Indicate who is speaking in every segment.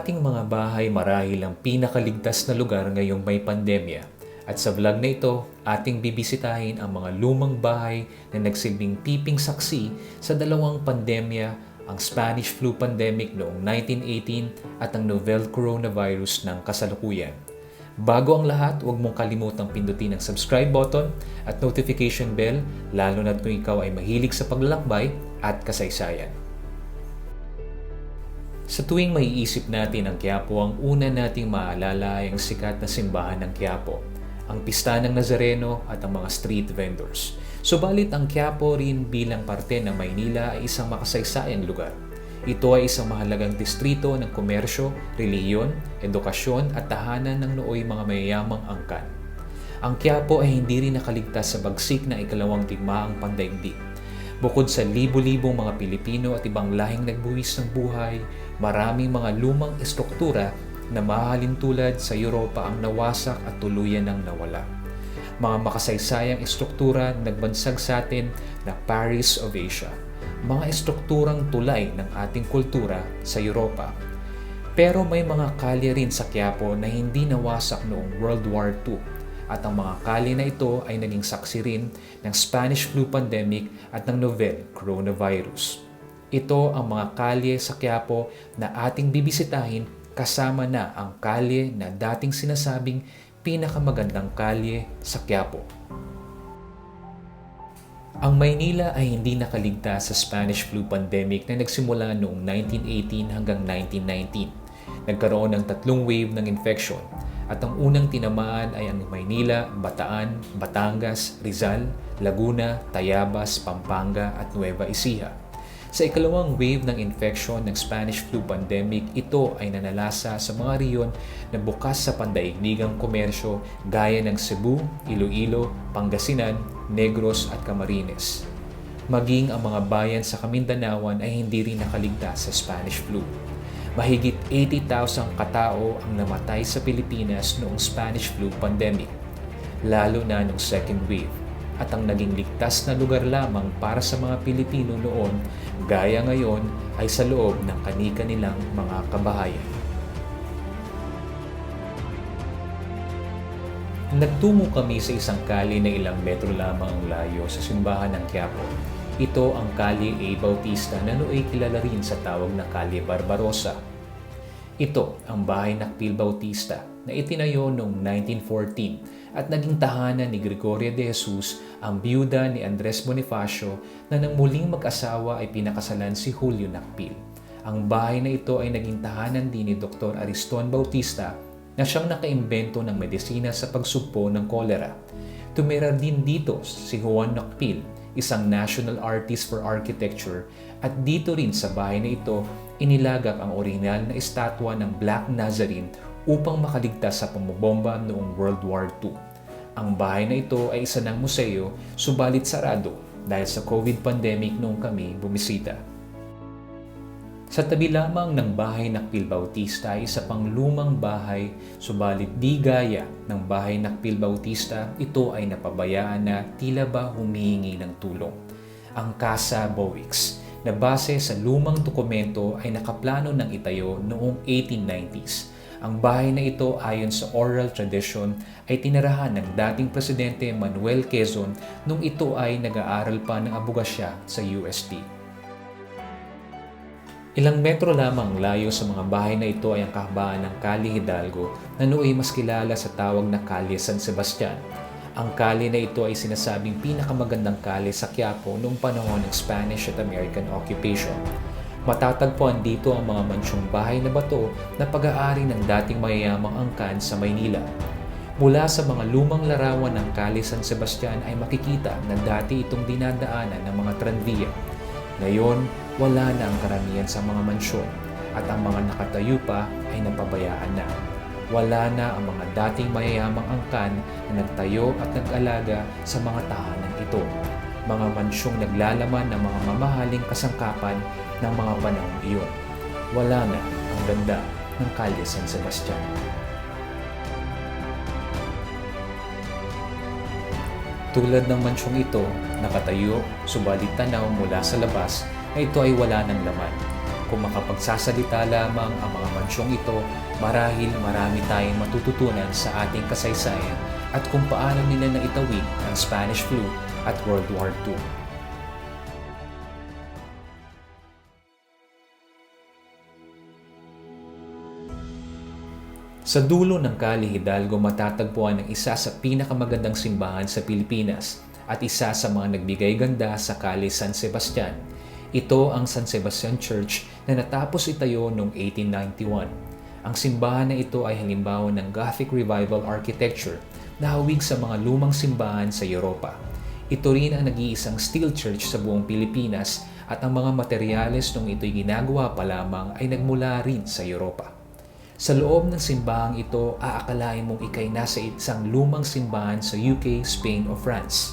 Speaker 1: ating mga bahay marahil ang pinakaligtas na lugar ngayong may pandemya. At sa vlog na ito, ating bibisitahin ang mga lumang bahay na nagsilbing tiping saksi sa dalawang pandemya, ang Spanish flu pandemic noong 1918 at ang novel coronavirus ng kasalukuyan. Bago ang lahat, huwag mong kalimutang pindutin ang subscribe button at notification bell, lalo na kung ikaw ay mahilig sa paglalakbay at kasaysayan. Sa tuwing maiisip natin ang Quiapo, ang una nating maalala ay ang sikat na simbahan ng Quiapo, ang pista ng Nazareno at ang mga street vendors. Subalit ang Quiapo rin bilang parte ng Maynila ay isang makasaysayang lugar. Ito ay isang mahalagang distrito ng komersyo, relihiyon, edukasyon at tahanan ng nooy mga mayayamang angkan. Ang Quiapo ay hindi rin nakaligtas sa bagsik na ikalawang digmaang pandaigdig. Bukod sa libo-libong mga Pilipino at ibang lahing nagbuwis ng buhay, maraming mga lumang estruktura na mahalin tulad sa Europa ang nawasak at tuluyan ng nawala. Mga makasaysayang estruktura nagbansag sa atin na Paris of Asia, mga estrukturang tulay ng ating kultura sa Europa. Pero may mga kalye rin sa Quiapo na hindi nawasak noong World War II. At ang mga kalye na ito ay naging saksi rin ng Spanish flu pandemic at ng novel coronavirus. Ito ang mga kalye sa Quiapo na ating bibisitahin kasama na ang kalye na dating sinasabing pinakamagandang kalye sa Quiapo. Ang Maynila ay hindi nakaligtas sa Spanish flu pandemic na nagsimula noong 1918 hanggang 1919. Nagkaroon ng 3 wave ng infection. At ang unang tinamaan ay ang Maynila, Bataan, Batangas, Rizal, Laguna, Tayabas, Pampanga at Nueva Ecija. Sa ikalawang wave ng infection ng Spanish flu pandemic, ito ay nanalasa sa mga riyon na bukas sa pandaigdigang komersyo gaya ng Cebu, Iloilo, Pangasinan, Negros at Camarines. Maging ang mga bayan sa Kamindanawan ay hindi rin nakaligtas sa Spanish flu. Mahigit 80,000 katao ang namatay sa Pilipinas noong Spanish flu pandemic, lalo na noong second wave, at ang naging ligtas na lugar lamang para sa mga Pilipino noon, gaya ngayon, ay sa loob ng kani-kanilang mga kabahayan. Nagtungo kami sa isang kalye na ilang metro lamang ang layo sa simbahan ng Quiapo. Ito ang Kalye A. Bautista na nooy kilala rin sa tawag na Kalye Barbarossa. Ito ang bahay ng Pil Bautista na itinayo noong 1914 at naging tahanan ni Gregoria de Jesus, ang biyuda ni Andres Bonifacio na nang muling mag-asawa ay pinakasalan si Julio Nakpil. Ang bahay na ito ay naging tahanan din ni Dr. Ariston Bautista na siyang nakaimbento ng medisina sa pagsugpo ng kolera. Tumira din dito si Juan Nakpil, isang national artist for architecture, at dito rin sa bahay na ito inilagak ang orihinal na estatwa ng Black Nazarene upang makaligtas sa pambobomba noong World War II. Ang bahay na ito ay isa ng museo, subalit sarado dahil sa COVID pandemic noong kami bumisita. Sa tabi lamang ng bahay ng Pil Bautista ay isa pang lumang bahay, subalit di gaya ng bahay ng Pil Bautista, ito ay napabayaan na tila ba humihingi ng tulong. Ang Casa Boix, na base sa lumang dokumento ay nakaplano ng itayo noong 1890s. Ang bahay na ito ayon sa oral tradition ay tinirahan ng dating Presidente Manuel Quezon nung ito ay nag-aaral pa ng abogasya sa UST. Ilang metro lamang layo sa mga bahay na ito ay ang kahabaan ng Kalye Hidalgo na nooy mas kilala sa tawag na Kalye San Sebastian. Ang kalye na ito ay sinasabing pinakamagandang kalye sa Quiapo noong panahon ng Spanish at American occupation. Matatagpuan dito ang mga mansyong bahay na bato na pag-aari ng dating mayayamang angkan sa Maynila. Mula sa mga lumang larawan ng Kalye San Sebastian ay makikita na dati itong dinadaanan ng mga tranvia. Ngayon, wala na ang karamihan sa mga mansyon at ang mga nakatayo pa ay napabayaan na. Wala na ang mga dating mayayamang angkan na nagtayo at nag-alaga sa mga tahanan ito. Mga mansyong naglalaman ng mga mamahaling kasangkapan ng mga panahong iyon. Wala na ang ganda ng Kalye San Sebastian. Tulad ng mansyong ito, nakatayo, subalit tanaw mula sa labas na ito ay wala ng laman. Kung makapagsasalita lamang ang mga mansyong ito, marahil marami tayong matututunan sa ating kasaysayan at kung paano nila naitawid ang Spanish flu at World War II. Sa dulo ng Kali Hidalgo matatagpuan ang isa sa pinakamagandang simbahan sa Pilipinas at isa sa mga nagbigay ganda sa Kali San Sebastian. Ito ang San Sebastian Church na natapos itayo noong 1891. Ang simbahan na ito ay halimbawa ng Gothic Revival architecture na hawig sa mga lumang simbahan sa Europa. Ito rin ang nag-iisang steel church sa buong Pilipinas at ang mga materyales nung ito'y ginagawa pa lamang ay nagmula rin sa Europa. Sa loob ng simbahang ito, aakalain mong ikay nasa isang lumang simbahan sa UK, Spain o France.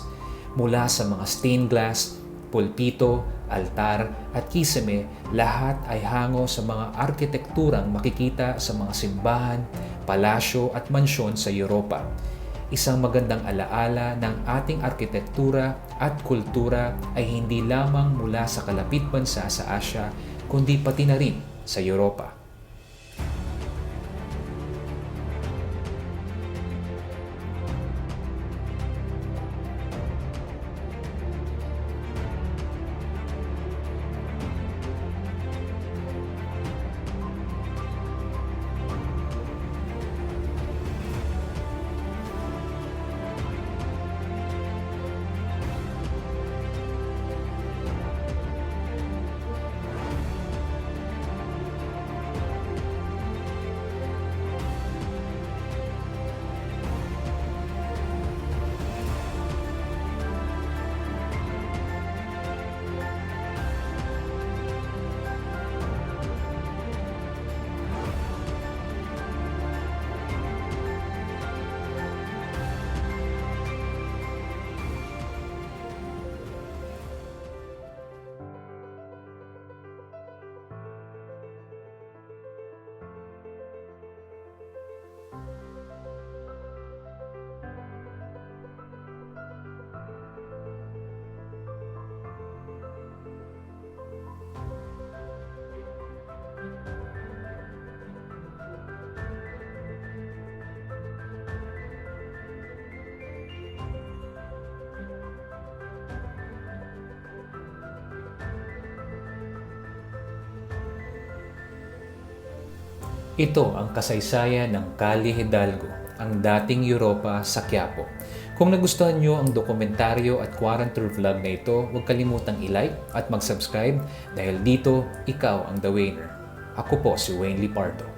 Speaker 1: Mula sa mga stained glass, pulpito, altar at kisame, lahat ay hango sa mga arkitekturang makikita sa mga simbahan, palasyo at mansyon sa Europa. Isang magandang alaala ng ating arkitektura at kultura ay hindi lamang mula sa kalapit bansa sa Asya, kundi pati na rin sa Europa. Ito ang kasaysayan ng Kali Hidalgo, ang dating Europa sa Quiapo. Kung nagustuhan nyo ang dokumentaryo at quarantine vlog na ito, huwag kalimutang i-like at mag-subscribe dahil dito, ikaw ang The Wayner. Ako po si Wayne Lipardo.